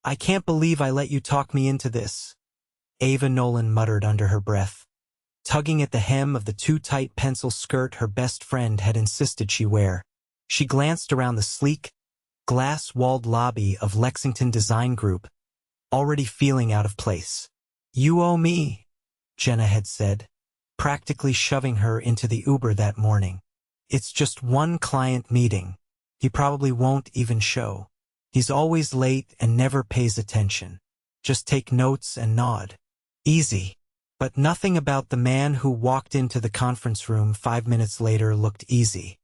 I can't believe I let you talk me into this, Ava Nolan muttered under her breath, tugging at the hem of the too-tight pencil skirt her best friend had insisted she wear. She glanced around the sleek, glass-walled lobby of Lexington Design Group, already feeling out of place. You owe me, Jenna had said, practically shoving her into the Uber that morning. It's just one client meeting. He probably won't even show. He's always late and never pays attention. Just take notes and nod. Easy. But nothing about the man who walked into the conference room 5 minutes later looked easy.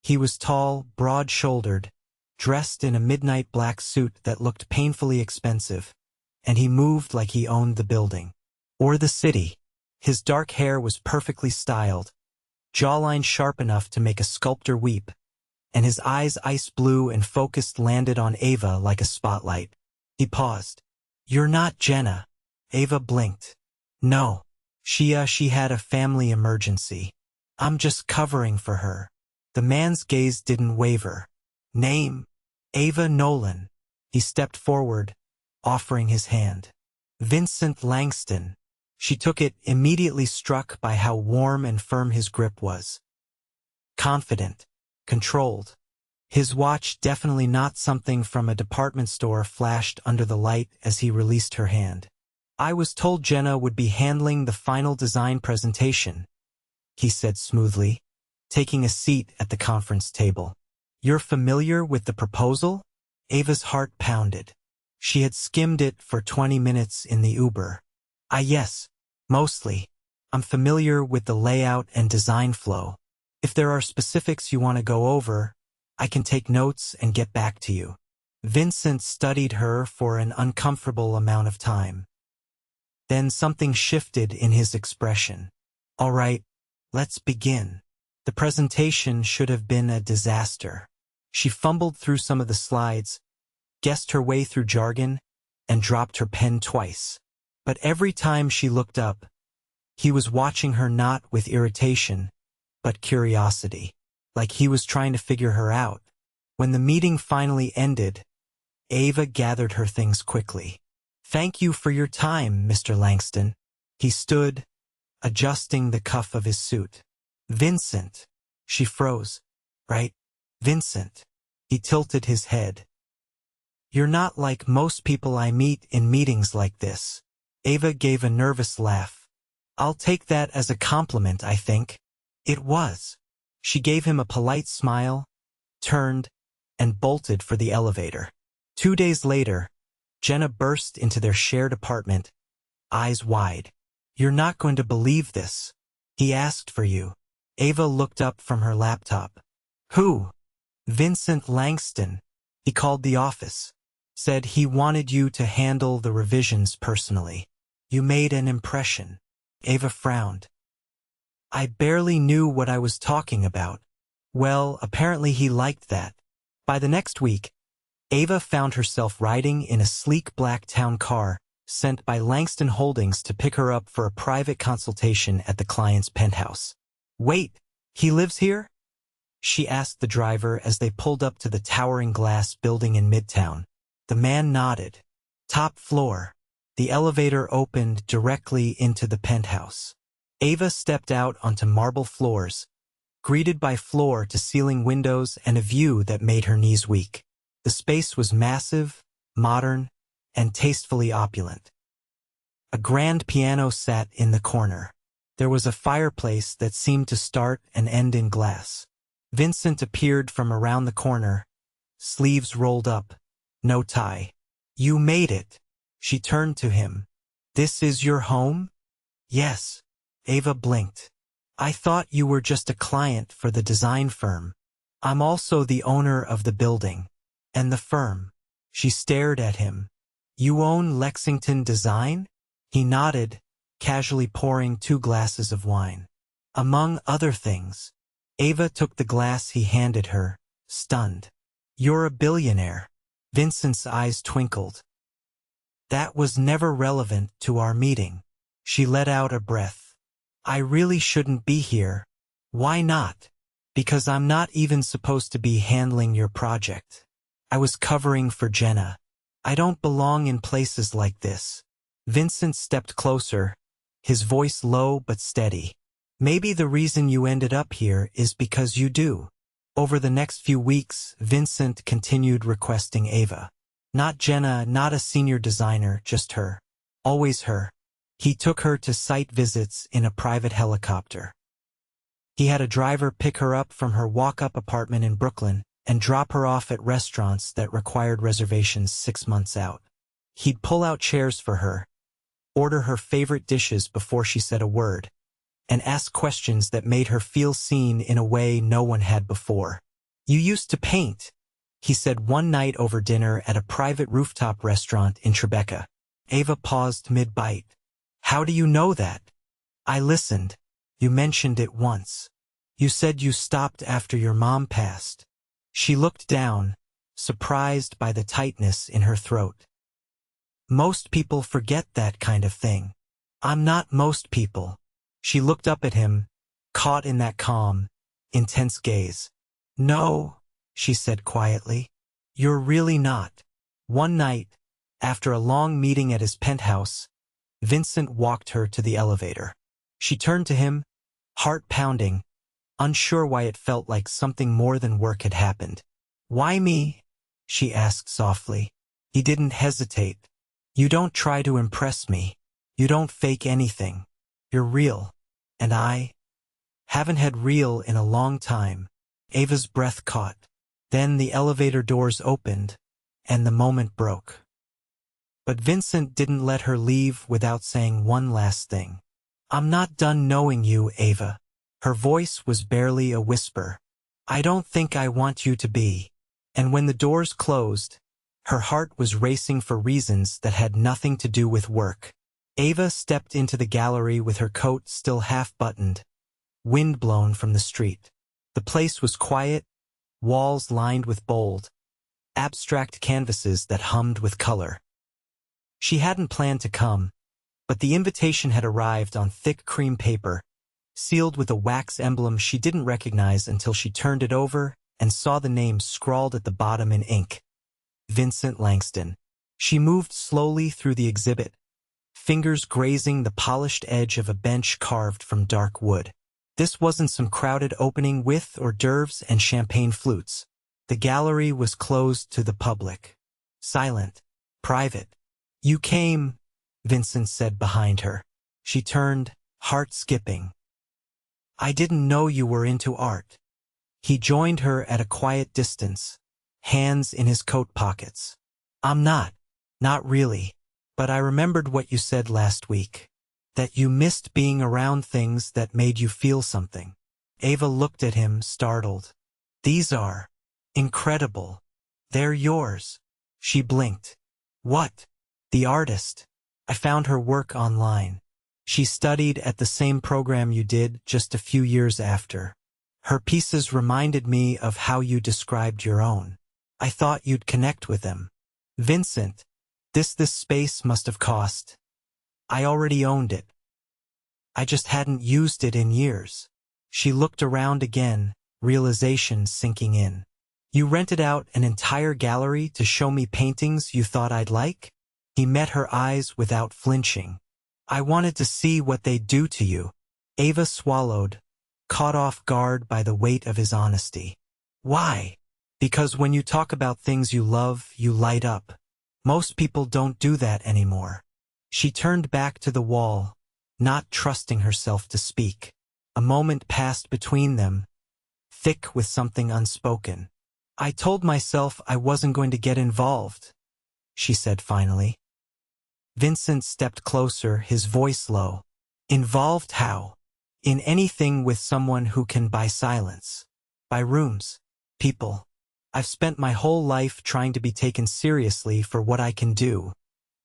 He was tall, broad-shouldered, dressed in a midnight black suit that looked painfully expensive, and he moved like he owned the building. Or the city. His dark hair was perfectly styled, jawline sharp enough to make a sculptor weep, and his eyes ice blue and focused landed on Ava like a spotlight. He paused. You're not Jenna. Ava blinked. No. She had a family emergency. I'm just covering for her. The man's gaze didn't waver. Name? Ava Nolan. He stepped forward, offering his hand. Vincent Langston. She took it, immediately struck by how warm and firm his grip was. Confident. Controlled. His watch, definitely not something from a department store, flashed under the light as he released her hand. I was told Jenna would be handling the final design presentation, he said smoothly, taking a seat at the conference table. You're familiar with the proposal? Ava's heart pounded. She had skimmed it for 20 minutes in the Uber. Yes, mostly. I'm familiar with the layout and design flow. If there are specifics you want to go over, I can take notes and get back to you. Vincent studied her for an uncomfortable amount of time. Then something shifted in his expression. All right, let's begin. The presentation should have been a disaster. She fumbled through some of the slides, guessed her way through jargon, and dropped her pen twice. But every time she looked up, he was watching her, not with irritation, but curiosity, like he was trying to figure her out. When the meeting finally ended, Ava gathered her things quickly. Thank you for your time, Mr. Langston. He stood, adjusting the cuff of his suit. Vincent. She froze. Right? Vincent. He tilted his head. You're not like most people I meet in meetings like this. Ava gave a nervous laugh. I'll take that as a compliment, I think. It was. She gave him a polite smile, turned, and bolted for the elevator. 2 days later, Jenna burst into their shared apartment, eyes wide. You're not going to believe this. He asked for you. Ava looked up from her laptop. Who? Vincent Langston. He called the office. Said he wanted you to handle the revisions personally. You made an impression. Ava frowned. I barely knew what I was talking about. Well, apparently he liked that. By the next week, Ava found herself riding in a sleek black town car sent by Langston Holdings to pick her up for a private consultation at the client's penthouse. Wait, he lives here? She asked the driver as they pulled up to the towering glass building in Midtown. The man nodded. Top floor. The elevator opened directly into the penthouse. Ava stepped out onto marble floors, greeted by floor-to-ceiling windows and a view that made her knees weak. The space was massive, modern, and tastefully opulent. A grand piano sat in the corner. There was a fireplace that seemed to start and end in glass. Vincent appeared from around the corner, sleeves rolled up, no tie. You made it. She turned to him. This is your home? Yes. Ava blinked. I thought you were just a client for the design firm. I'm also the owner of the building. And the firm. She stared at him. You own Lexington Design? He nodded, casually pouring 2 glasses of wine. Among other things. Ava took the glass he handed her, stunned. You're a billionaire. Vincent's eyes twinkled. That was never relevant to our meeting. She let out a breath. I really shouldn't be here. Why not? Because I'm not even supposed to be handling your project. I was covering for Jenna. I don't belong in places like this. Vincent stepped closer, his voice low but steady. Maybe the reason you ended up here is because you do. Over the next few weeks, Vincent continued requesting Ava. Not Jenna, not a senior designer, just her. Always her. He took her to site visits in a private helicopter. He had a driver pick her up from her walk-up apartment in Brooklyn and drop her off at restaurants that required reservations 6 months out. He'd pull out chairs for her, order her favorite dishes before she said a word, and ask questions that made her feel seen in a way no one had before. You used to paint, he said one night over dinner at a private rooftop restaurant in Tribeca. Ava paused mid-bite. How do you know that? I listened. You mentioned it once. You said you stopped after your mom passed. She looked down, surprised by the tightness in her throat. Most people forget that kind of thing. I'm not most people. She looked up at him, caught in that calm, intense gaze. No, she said quietly. You're really not. One night, after a long meeting at his penthouse, Vincent walked her to the elevator. She turned to him, heart pounding, unsure why it felt like something more than work had happened. Why me? She asked softly. He didn't hesitate. You don't try to impress me. You don't fake anything. You're real. And I haven't had real in a long time. Ava's breath caught. Then the elevator doors opened, and the moment broke. But Vincent didn't let her leave without saying one last thing. I'm not done knowing you, Ava. Her voice was barely a whisper. I don't think I want you to be. And when the doors closed, her heart was racing for reasons that had nothing to do with work. Ava stepped into the gallery with her coat still half-buttoned, wind blown from the street. The place was quiet, walls lined with bold, abstract canvases that hummed with color. She hadn't planned to come, but the invitation had arrived on thick cream paper, sealed with a wax emblem she didn't recognize until she turned it over and saw the name scrawled at the bottom in ink. Vincent Langston. She moved slowly through the exhibit, fingers grazing the polished edge of a bench carved from dark wood. This wasn't some crowded opening with hors d'oeuvres and champagne flutes. The gallery was closed to the public. Silent. Private. You came, Vincent said behind her. She turned, heart skipping. I didn't know you were into art. He joined her at a quiet distance, hands in his coat pockets. I'm not really. But I remembered what you said last week, that you missed being around things that made you feel something. Ava looked at him, startled. These are incredible. They're yours. She blinked. What? The artist. I found her work online. She studied at the same program you did just a few years after. Her pieces reminded me of how you described your own. I thought you'd connect with them. Vincent, this space must have cost. I already owned it. I just hadn't used it in years. She looked around again, realization sinking in. You rented out an entire gallery to show me paintings you thought I'd like? He met her eyes without flinching. I wanted to see what they'd do to you. Ava swallowed, caught off guard by the weight of his honesty. Why? Because when you talk about things you love, you light up. Most people don't do that anymore. She turned back to the wall, not trusting herself to speak. A moment passed between them, thick with something unspoken. I told myself I wasn't going to get involved, she said finally. Vincent stepped closer, his voice low. Involved how? In anything with someone who can buy silence. Buy rooms. People. I've spent my whole life trying to be taken seriously for what I can do,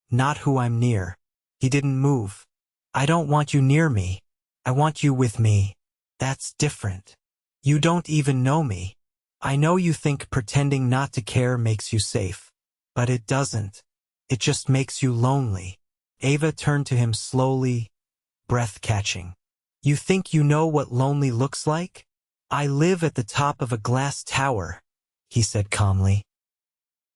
not who I'm near. He didn't move. I don't want you near me. I want you with me. That's different. You don't even know me. I know you think pretending not to care makes you safe, but it doesn't. It just makes you lonely. Ava turned to him slowly, breath catching. You think you know what lonely looks like? I live at the top of a glass tower, he said calmly.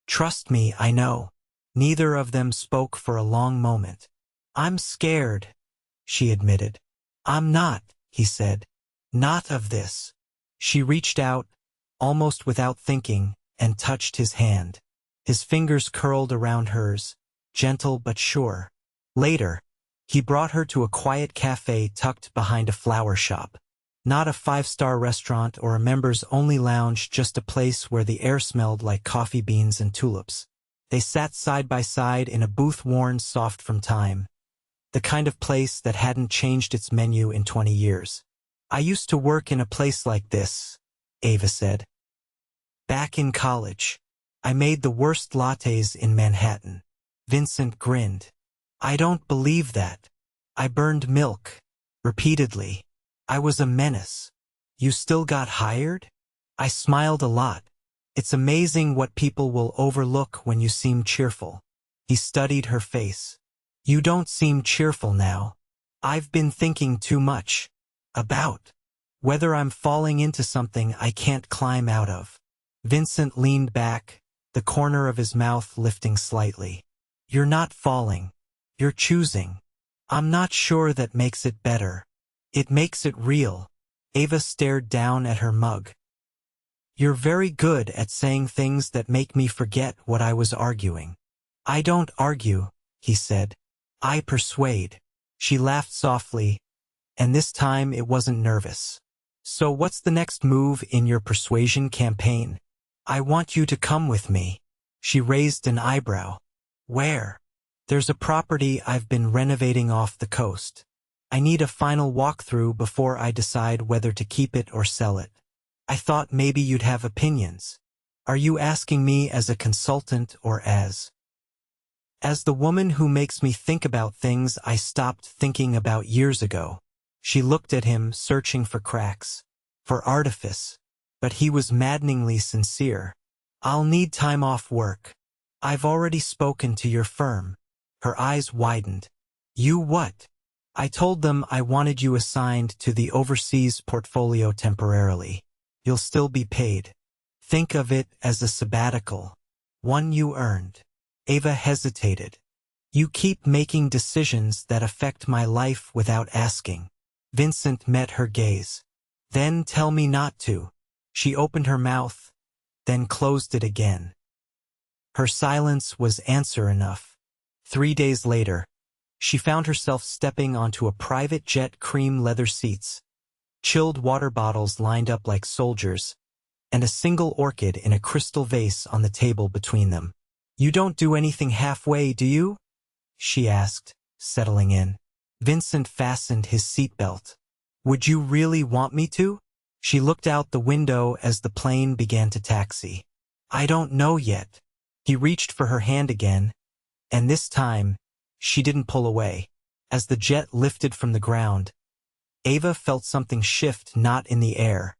Trust me, I know. Neither of them spoke for a long moment. "I'm scared," she admitted. "I'm not," he said. "Not of this." She reached out, almost without thinking, and touched his hand. His fingers curled around hers, gentle but sure. Later, he brought her to a quiet cafe tucked behind a flower shop. Not a five-star restaurant or a members-only lounge, just a place where the air smelled like coffee beans and tulips. They sat side by side in a booth worn soft from time, the kind of place that hadn't changed its menu in 20 years. "I used to work in a place like this," Ava said. "Back in college. I made the worst lattes in Manhattan." Vincent grinned. "I don't believe that. I burned milk. Repeatedly. I was a menace. You still got hired?" I smiled a lot. "It's amazing what people will overlook when you seem cheerful." He studied her face. "You don't seem cheerful now. I've been thinking too much. About whether I'm falling into something I can't climb out of." Vincent leaned back, the corner of his mouth lifting slightly. "You're not falling. You're choosing. I'm not sure that makes it better. It makes it real." Ava stared down at her mug. "You're very good at saying things that make me forget what I was arguing." "I don't argue," he said. "I persuade." She laughed softly, and this time it wasn't nervous. "So what's the next move in your persuasion campaign?" "I want you to come with me." She raised an eyebrow. "Where?" "There's a property I've been renovating off the coast. I need a final walkthrough before I decide whether to keep it or sell it." "I thought maybe you'd have opinions." "Are you asking me as a consultant or as the woman who makes me think about things I stopped thinking about years ago?" She looked at him, searching for cracks, for artifice, but he was maddeningly sincere. "I'll need time off work. I've already spoken to your firm." Her eyes widened. "You what?" "I told them I wanted you assigned to the overseas portfolio temporarily. You'll still be paid. Think of it as a sabbatical. One you earned." Ava hesitated. "You keep making decisions that affect my life without asking." Vincent met her gaze. "Then tell me not to." She opened her mouth, then closed it again. Her silence was answer enough. 3 days later, she found herself stepping onto a private jet, cream leather seats, chilled water bottles lined up like soldiers, and a single orchid in a crystal vase on the table between them. "You don't do anything halfway, do you?" she asked, settling in. Vincent fastened his seatbelt. "Would you really want me to?" She looked out the window as the plane began to taxi. "I don't know yet." He reached for her hand again, and this time, she didn't pull away. As the jet lifted from the ground, Ava felt something shift, not in the air,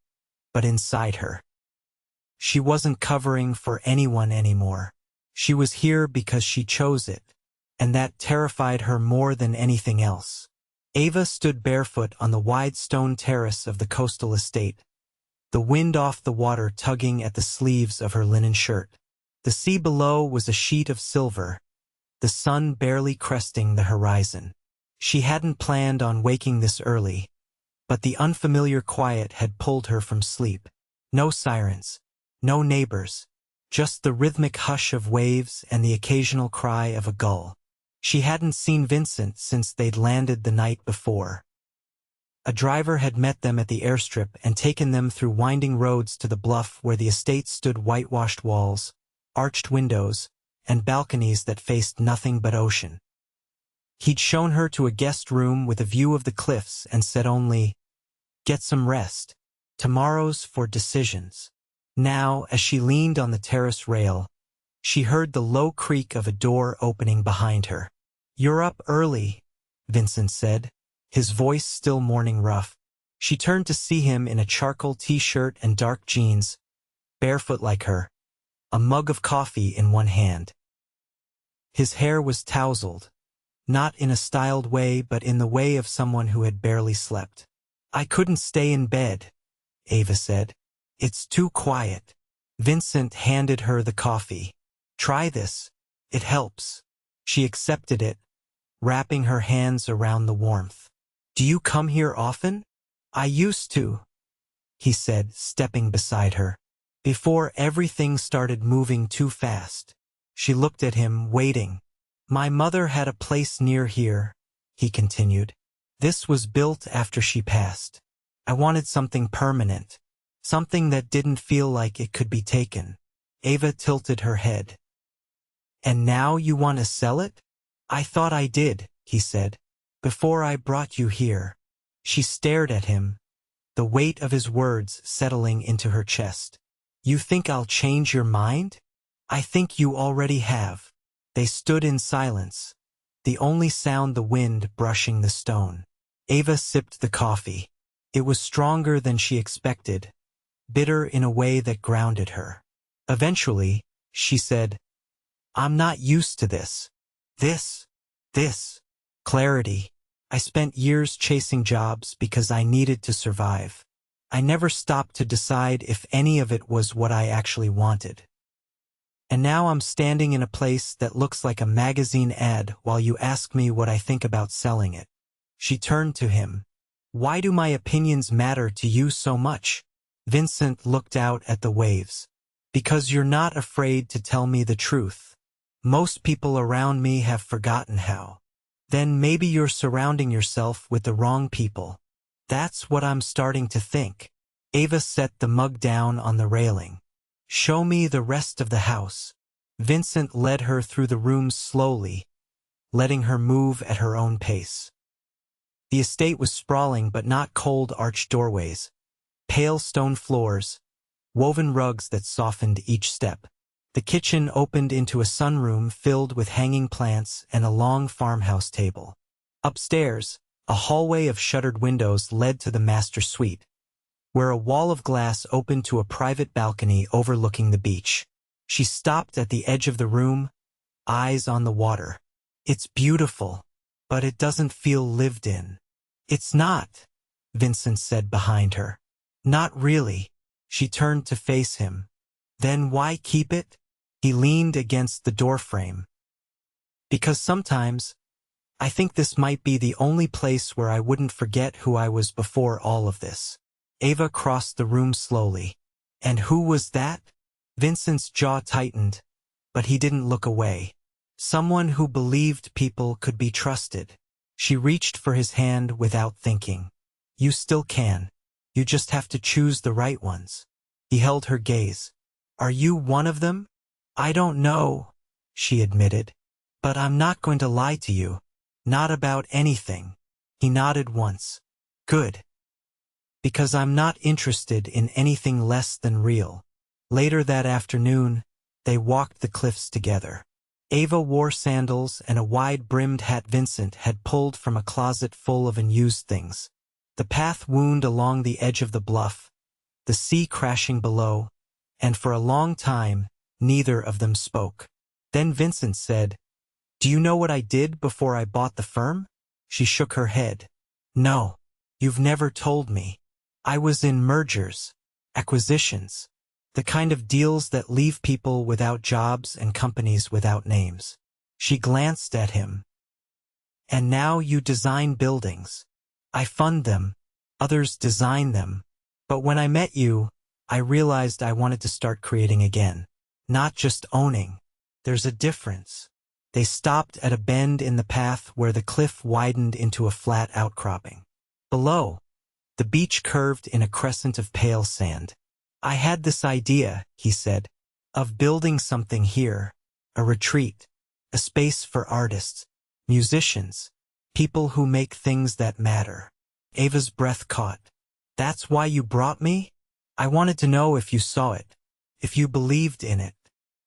but inside her. She wasn't covering for anyone anymore. She was here because she chose it, and that terrified her more than anything else. Ava stood barefoot on the wide stone terrace of the coastal estate, the wind off the water tugging at the sleeves of her linen shirt. The sea below was a sheet of silver, the sun barely cresting the horizon. She hadn't planned on waking this early, but the unfamiliar quiet had pulled her from sleep. No sirens, no neighbors, just the rhythmic hush of waves and the occasional cry of a gull. She hadn't seen Vincent since they'd landed the night before. A driver had met them at the airstrip and taken them through winding roads to the bluff where the estate stood, whitewashed walls, arched windows, and balconies that faced nothing but ocean. He'd shown her to a guest room with a view of the cliffs and said only, "Get some rest. Tomorrow's for decisions." Now, as she leaned on the terrace rail, she heard the low creak of a door opening behind her. "You're up early," Vincent said, his voice still morning rough. She turned to see him in a charcoal t-shirt and dark jeans, barefoot like her, a mug of coffee in one hand. His hair was tousled, not in a styled way but in the way of someone who had barely slept. "I couldn't stay in bed," Ava said. "It's too quiet." Vincent handed her the coffee. "Try this. It helps. She accepted it, wrapping her hands around the warmth. Do you come here often? I used to, he said, stepping beside her. Before everything started moving too fast. She looked at him, waiting. My mother had a place near here, he continued. This was built after she passed. I wanted something permanent, something that didn't feel like it could be taken. Ava tilted her head. And now you want to sell it? I thought I did, he said, before I brought you here. She stared at him, the weight of his words settling into her chest. You think I'll change your mind? I think you already have. They stood in silence, the only sound the wind brushing the stone. Ava sipped the coffee. It was stronger than she expected, bitter in a way that grounded her. Eventually, she said, I'm not used to this. This. Clarity. I spent years chasing jobs because I needed to survive. I never stopped to decide if any of it was what I actually wanted. And now I'm standing in a place that looks like a magazine ad while you ask me what I think about selling it. She turned to him. Why do my opinions matter to you so much? Vincent looked out at the waves. Because you're not afraid to tell me the truth. Most people around me have forgotten how. Then maybe you're surrounding yourself with the wrong people. That's what I'm starting to think. Ava set the mug down on the railing. Show me the rest of the house. Vincent led her through the rooms slowly, letting her move at her own pace. The estate was sprawling but not cold arched doorways, pale stone floors, woven rugs that softened each step. The kitchen opened into a sunroom filled with hanging plants and a long farmhouse table. Upstairs, a hallway of shuttered windows led to the master suite, where a wall of glass opened to a private balcony overlooking the beach. She stopped at the edge of the room, eyes on the water. It's beautiful, but it doesn't feel lived in. It's not, Vincent said behind her. Not really. She turned to face him. Then why keep it? He leaned against the doorframe. Because sometimes, I think this might be the only place where I wouldn't forget who I was before all of this. Ava crossed the room slowly. And who was that? Vincent's jaw tightened, but he didn't look away. Someone who believed people could be trusted. She reached for his hand without thinking. You still can. You just have to choose the right ones. He held her gaze. Are you one of them? I don't know, she admitted. But I'm not going to lie to you. Not about anything. He nodded once. Good. Because I'm not interested in anything less than real. Later that afternoon, they walked the cliffs together. Ava wore sandals and a wide-brimmed hat Vincent had pulled from a closet full of unused things. The path wound along the edge of the bluff, the sea crashing below, and for a long time, neither of them spoke. Then Vincent said, Do you know what I did before I bought the firm? She shook her head. No, you've never told me. I was in mergers, acquisitions, the kind of deals that leave people without jobs and companies without names. She glanced at him. And now you design buildings. I fund them, others design them. But when I met you, I realized I wanted to start creating again. Not just owning. There's a difference. They stopped at a bend in the path where the cliff widened into a flat outcropping. Below, the beach curved in a crescent of pale sand. I had this idea, he said, of building something here, a retreat, a space for artists, musicians, people who make things that matter. Ava's breath caught. That's why you brought me? I wanted to know if you saw it, if you believed in it.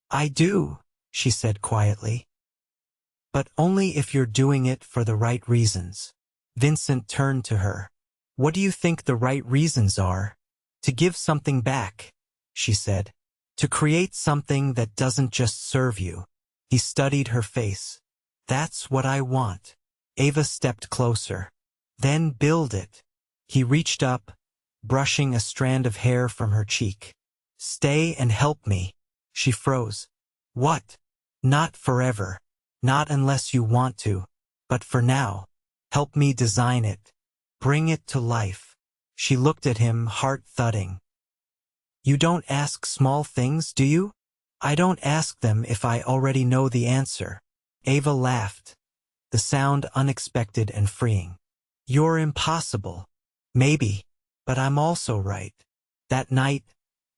I do, she said quietly. But only if you're doing it for the right reasons. Vincent turned to her. What do you think the right reasons are? To give something back, she said. To create something that doesn't just serve you. He studied her face. That's what I want. Ava stepped closer. Then build it. He reached up, brushing a strand of hair from her cheek. Stay and help me. She froze. What? Not forever. Not unless you want to. But for now, help me design it. Bring it to life. She looked at him, heart thudding. You don't ask small things, do you? I don't ask them if I already know the answer. Ava laughed, the sound unexpected and freeing. You're impossible. Maybe, but I'm also right. That night,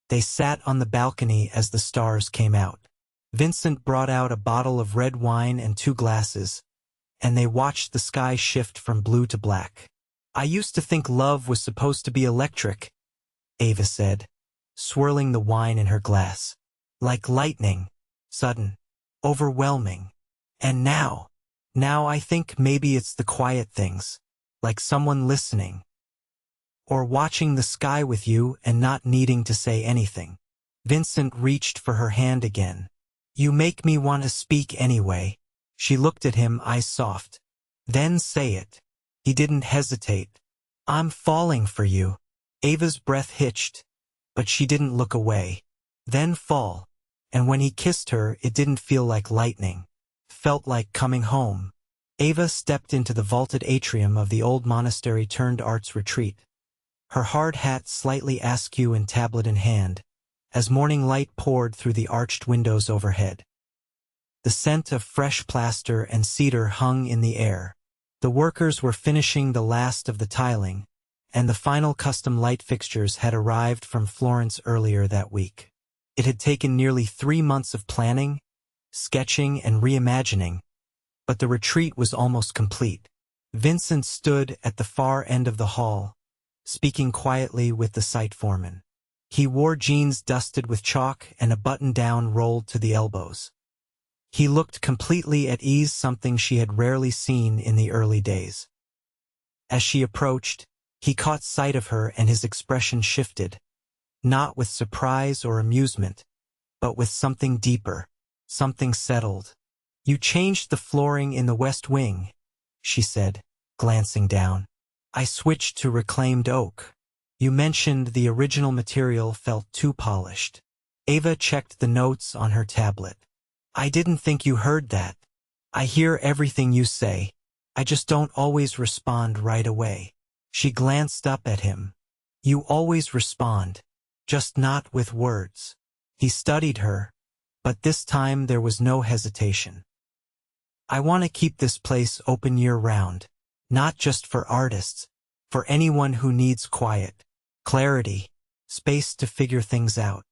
they sat on the balcony as the stars came out. Vincent brought out a bottle of red wine and 2 glasses, and they watched the sky shift from blue to black. I used to think love was supposed to be electric, Ava said, swirling the wine in her glass. Like lightning, sudden, overwhelming. And now I think maybe it's the quiet things, like someone listening, or watching the sky with you and not needing to say anything. Vincent reached for her hand again. You make me want to speak anyway. She looked at him, eyes soft. Then say it. He didn't hesitate. I'm falling for you. Ava's breath hitched, but she didn't look away. Then fall. And when he kissed her, it didn't feel like lightning. Felt like coming home. Ava stepped into the vaulted atrium of the old monastery-turned-arts retreat, her hard hat slightly askew and tablet in hand, as morning light poured through the arched windows overhead. The scent of fresh plaster and cedar hung in the air. The workers were finishing the last of the tiling, and the final custom light fixtures had arrived from Florence earlier that week. It had taken nearly 3 months of planning, sketching, and reimagining, but the retreat was almost complete. Vincent stood at the far end of the hall, speaking quietly with the site foreman. He wore jeans dusted with chalk and a button-down rolled to the elbows. He looked completely at ease, something she had rarely seen in the early days. As she approached, he caught sight of her and his expression shifted, not with surprise or amusement, but with something deeper, something settled. You changed the flooring in the west wing, she said, glancing down. I switched to reclaimed oak. You mentioned the original material felt too polished. Ava checked the notes on her tablet. I didn't think you heard that. I hear everything you say. I just don't always respond right away. She glanced up at him. You always respond, just not with words. He studied her, but this time there was no hesitation. I want to keep this place open year-round, not just for artists, for anyone who needs quiet, clarity, space to figure things out.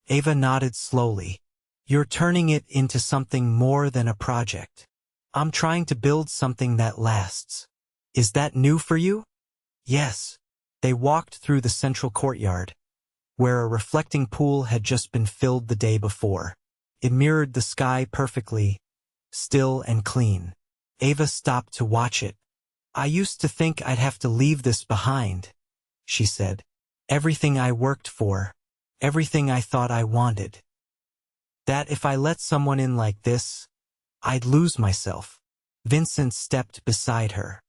Ava nodded slowly. You're turning it into something more than a project. I'm trying to build something that lasts. Is that new for you? Yes. They walked through the central courtyard, where a reflecting pool had just been filled the day before. It mirrored the sky perfectly, still and clean. Ava stopped to watch it. I used to think I'd have to leave this behind, she said. Everything I worked for, everything I thought I wanted. That if I let someone in like this, I'd lose myself. Vincent stepped beside her.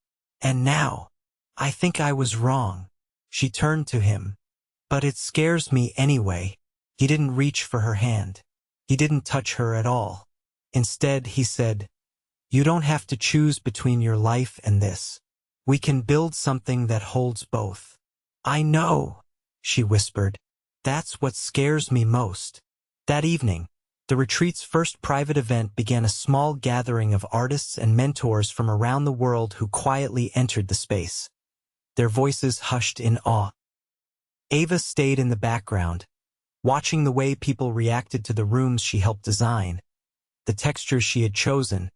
And now, I think I was wrong. She turned to him. But it scares me anyway. He didn't reach for her hand. He didn't touch her at all. Instead, he said, You don't have to choose between your life and this. We can build something that holds both. I know, she whispered. That's what scares me most. That evening, the retreat's first private event began, a small gathering of artists and mentors from around the world who quietly entered the space, their voices hushed in awe. Ava stayed in the background, watching the way people reacted to the rooms she helped design, the textures she had chosen,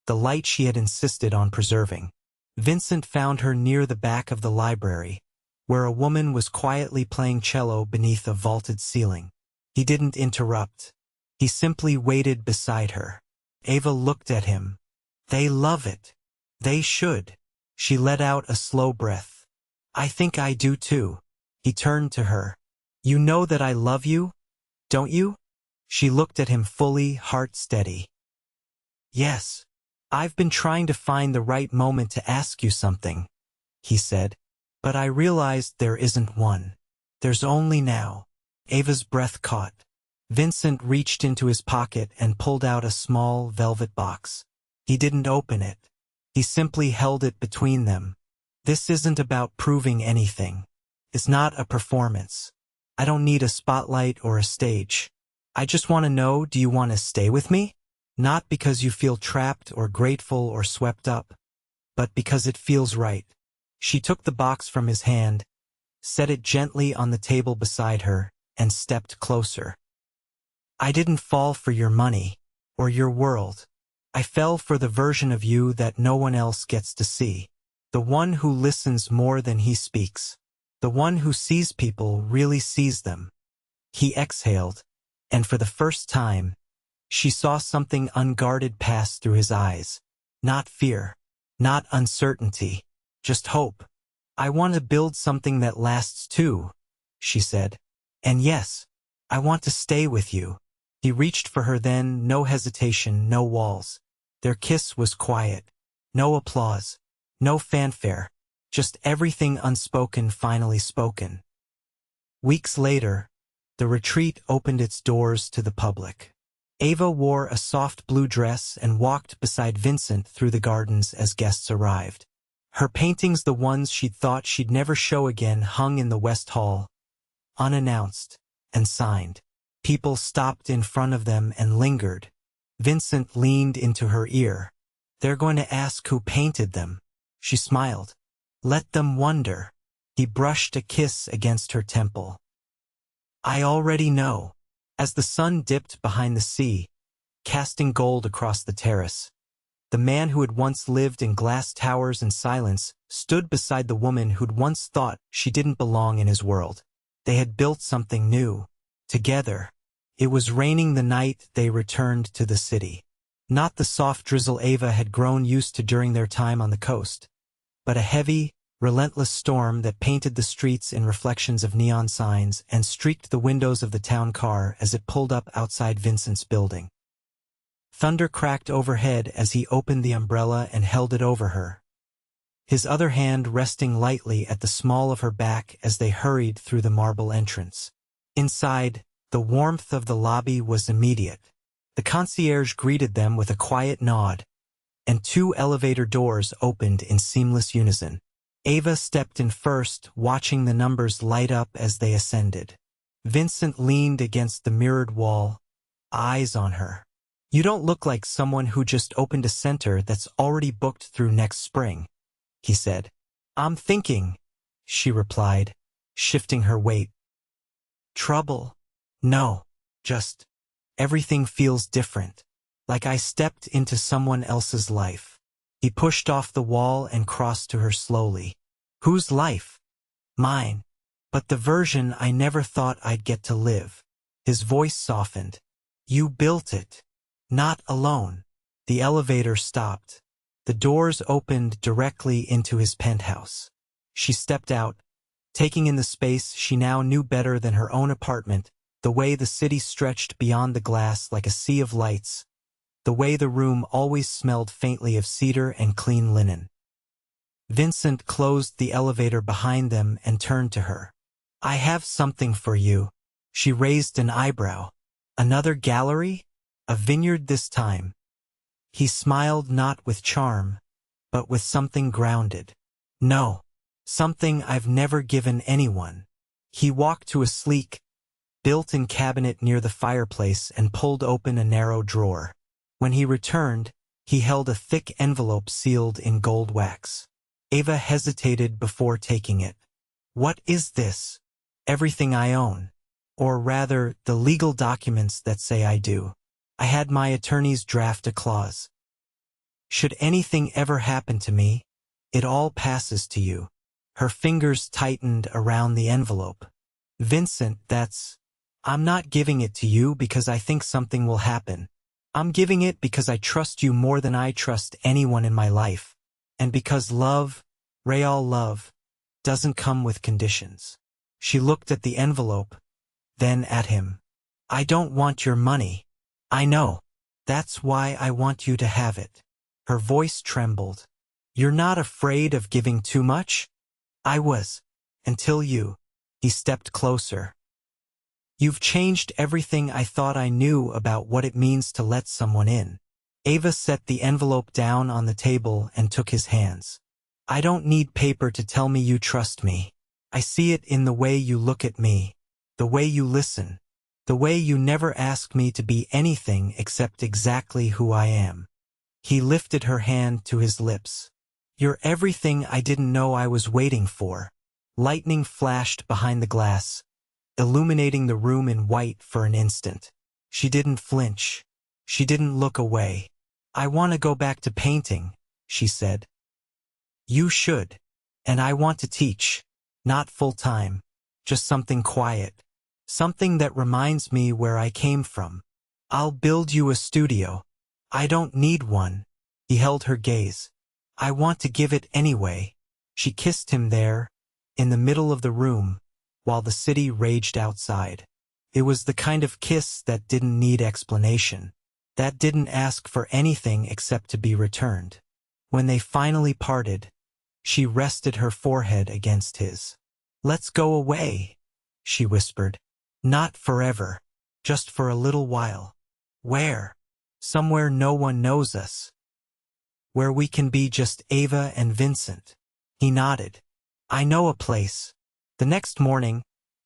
the light she had insisted on preserving. Vincent found her near the back of the library, where a woman was quietly playing cello beneath a vaulted ceiling. He didn't interrupt. He simply waited beside her. Ava looked at him. They love it. They should. She let out a slow breath. I think I do too. He turned to her. You know that I love you, don't you? She looked at him fully, heart steady. Yes. I've been trying to find the right moment to ask you something, he said. But I realized there isn't one. There's only now. Ava's breath caught. Vincent reached into his pocket and pulled out a small velvet box. He didn't open it. He simply held it between them. This isn't about proving anything. It's not a performance. I don't need a spotlight or a stage. I just want to know, do you want to stay with me? Not because you feel trapped or grateful or swept up, but because it feels right. She took the box from his hand, set it gently on the table beside her, and stepped closer. I didn't fall for your money or your world. I fell for the version of you that no one else gets to see. The one who listens more than he speaks. The one who sees people really sees them. He exhaled, and for the first time, she saw something unguarded pass through his eyes. Not fear, not uncertainty, just hope. I want to build something that lasts too, she said. And yes, I want to stay with you. He reached for her then, no hesitation, no walls. Their kiss was quiet. No applause. No fanfare. Just everything unspoken finally spoken. Weeks later, the retreat opened its doors to the public. Ava wore a soft blue dress and walked beside Vincent through the gardens as guests arrived. Her paintings, the ones she'd thought she'd never show again, hung in the West Hall, unannounced and signed. People stopped in front of them and lingered. Vincent leaned into her ear. They're going to ask who painted them. She smiled. Let them wonder. He brushed a kiss against her temple. I already know. As the sun dipped behind the sea, casting gold across the terrace, the man who had once lived in glass towers and silence stood beside the woman who'd once thought she didn't belong in his world. They had built something new, together. It was raining the night they returned to the city. Not the soft drizzle Ava had grown used to during their time on the coast, but a heavy, relentless storm that painted the streets in reflections of neon signs and streaked the windows of the town car as it pulled up outside Vincent's building. Thunder cracked overhead as he opened the umbrella and held it over her, his other hand resting lightly at the small of her back as they hurried through the marble entrance. Inside, the warmth of the lobby was immediate. The concierge greeted them with a quiet nod, and 2 elevator doors opened in seamless unison. Ava stepped in first, watching the numbers light up as they ascended. Vincent leaned against the mirrored wall, eyes on her. You don't look like someone who just opened a center that's already booked through next spring, he said. I'm thinking, she replied, shifting her weight. Trouble? No, just everything feels different, like I stepped into someone else's life. He pushed off the wall and crossed to her slowly. Whose life? Mine. But the version I never thought I'd get to live. His voice softened. You built it. Not alone. The elevator stopped. The doors opened directly into his penthouse. She stepped out, taking in the space she now knew better than her own apartment, the way the city stretched beyond the glass like a sea of lights, the way the room always smelled faintly of cedar and clean linen. Vincent closed the elevator behind them and turned to her. I have something for you. She raised an eyebrow. Another gallery? A vineyard this time. He smiled, not with charm, but with something grounded. No, something I've never given anyone. He walked to a sleek, built-in cabinet near the fireplace and pulled open a narrow drawer. When he returned, he held a thick envelope sealed in gold wax. Ava hesitated before taking it. What is this? Everything I own. Or rather, the legal documents that say I do. I had my attorneys draft a clause. Should anything ever happen to me, it all passes to you. Her fingers tightened around the envelope. Vincent, I'm not giving it to you because I think something will happen. I'm giving it because I trust you more than I trust anyone in my life. And because love, real love, doesn't come with conditions. She looked at the envelope, then at him. I don't want your money. I know. That's why I want you to have it. Her voice trembled. You're not afraid of giving too much? I was. Until you. He stepped closer. You've changed everything I thought I knew about what it means to let someone in. Ava set the envelope down on the table and took his hands. I don't need paper to tell me you trust me. I see it in the way you look at me, the way you listen, the way you never ask me to be anything except exactly who I am. He lifted her hand to his lips. You're everything I didn't know I was waiting for. Lightning flashed behind the glass, illuminating the room in white for an instant. She didn't flinch. She didn't look away. I want to go back to painting, she said. You should. And I want to teach. Not full-time. Just something quiet. Something that reminds me where I came from. I'll build you a studio. I don't need one. He held her gaze. I want to give it anyway. She kissed him there, in the middle of the room, while the city raged outside. It was the kind of kiss that didn't need explanation, that didn't ask for anything except to be returned. When they finally parted, she rested her forehead against his. Let's go away, she whispered. Not forever, just for a little while. Where? Somewhere no one knows us. Where we can be just Ava and Vincent. He nodded. I know a place. The next morning,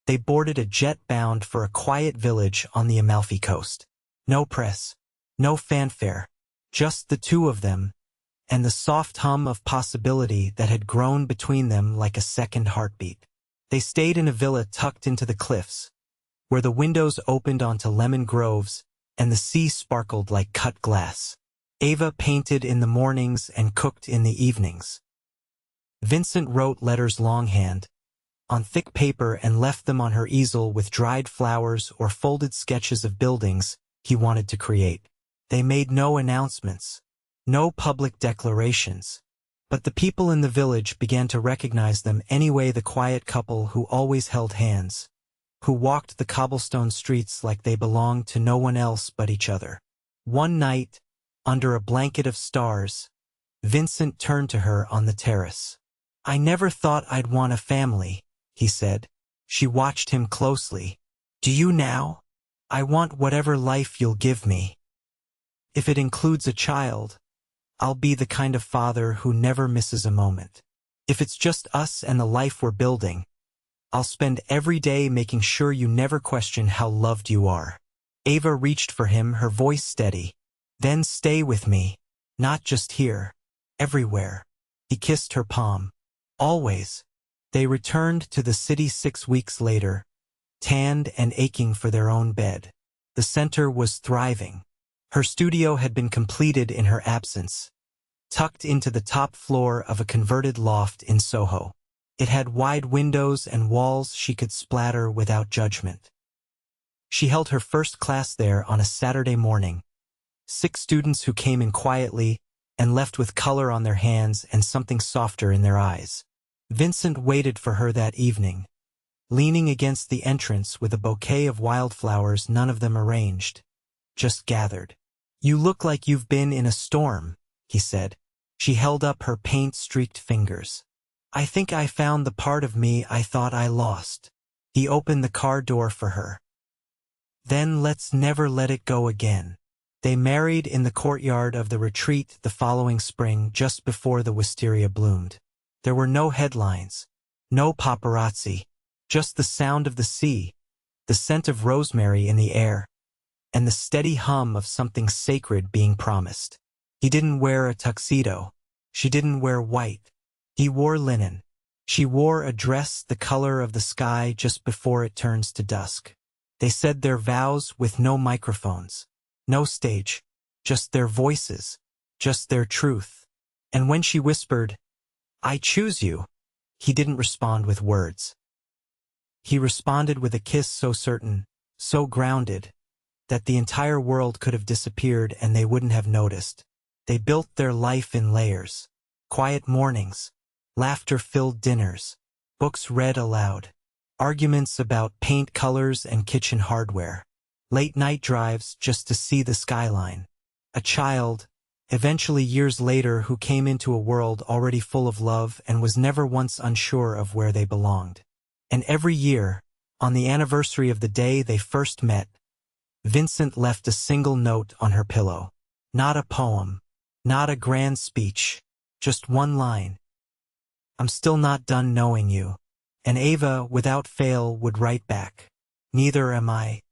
they boarded a jet bound for a quiet village on the Amalfi Coast. No press, no fanfare, just the two of them, and the soft hum of possibility that had grown between them like a second heartbeat. They stayed in a villa tucked into the cliffs, where the windows opened onto lemon groves and the sea sparkled like cut glass. Ava painted in the mornings and cooked in the evenings. Vincent wrote letters longhand, on thick paper, and left them on her easel with dried flowers or folded sketches of buildings he wanted to create. They made no announcements, no public declarations, but the people in the village began to recognize them anyway, the quiet couple who always held hands, who walked the cobblestone streets like they belonged to no one else but each other. One night, under a blanket of stars, Vincent turned to her on the terrace. I never thought I'd want a family, he said. She watched him closely. Do you now? I want whatever life you'll give me. If it includes a child, I'll be the kind of father who never misses a moment. If it's just us and the life we're building, I'll spend every day making sure you never question how loved you are. Ava reached for him, her voice steady. Then stay with me. Not just here. Everywhere. He kissed her palm. Always. They returned to the city 6 weeks later, tanned and aching for their own bed. The center was thriving. Her studio had been completed in her absence, tucked into the top floor of a converted loft in Soho. It had wide windows and walls she could splatter without judgment. She held her first class there on a Saturday morning. 6 students who came in quietly and left with color on their hands and something softer in their eyes. Vincent waited for her that evening, leaning against the entrance with a bouquet of wildflowers, none of them arranged, just gathered. You look like you've been in a storm, he said. She held up her paint-streaked fingers. I think I found the part of me I thought I lost. He opened the car door for her. Then let's never let it go again. They married in the courtyard of the retreat the following spring, just before the wisteria bloomed. There were no headlines, no paparazzi, just the sound of the sea, the scent of rosemary in the air, and the steady hum of something sacred being promised. He didn't wear a tuxedo. She didn't wear white. He wore linen. She wore a dress the color of the sky just before it turns to dusk. They said their vows with no microphones, no stage, just their voices, just their truth. And when she whispered, I choose you, he didn't respond with words. He responded with a kiss so certain, so grounded, that the entire world could have disappeared and they wouldn't have noticed. They built their life in layers. Quiet mornings, laughter-filled dinners, books read aloud, arguments about paint colors and kitchen hardware, late-night drives just to see the skyline. A child, eventually years later, who came into a world already full of love and was never once unsure of where they belonged. And every year, On the anniversary of the day they first met, Vincent left a single note on her pillow. Not a poem, not a grand speech, just one line. "I'm still not done knowing you." And Ava, without fail, would write back, "Neither am I."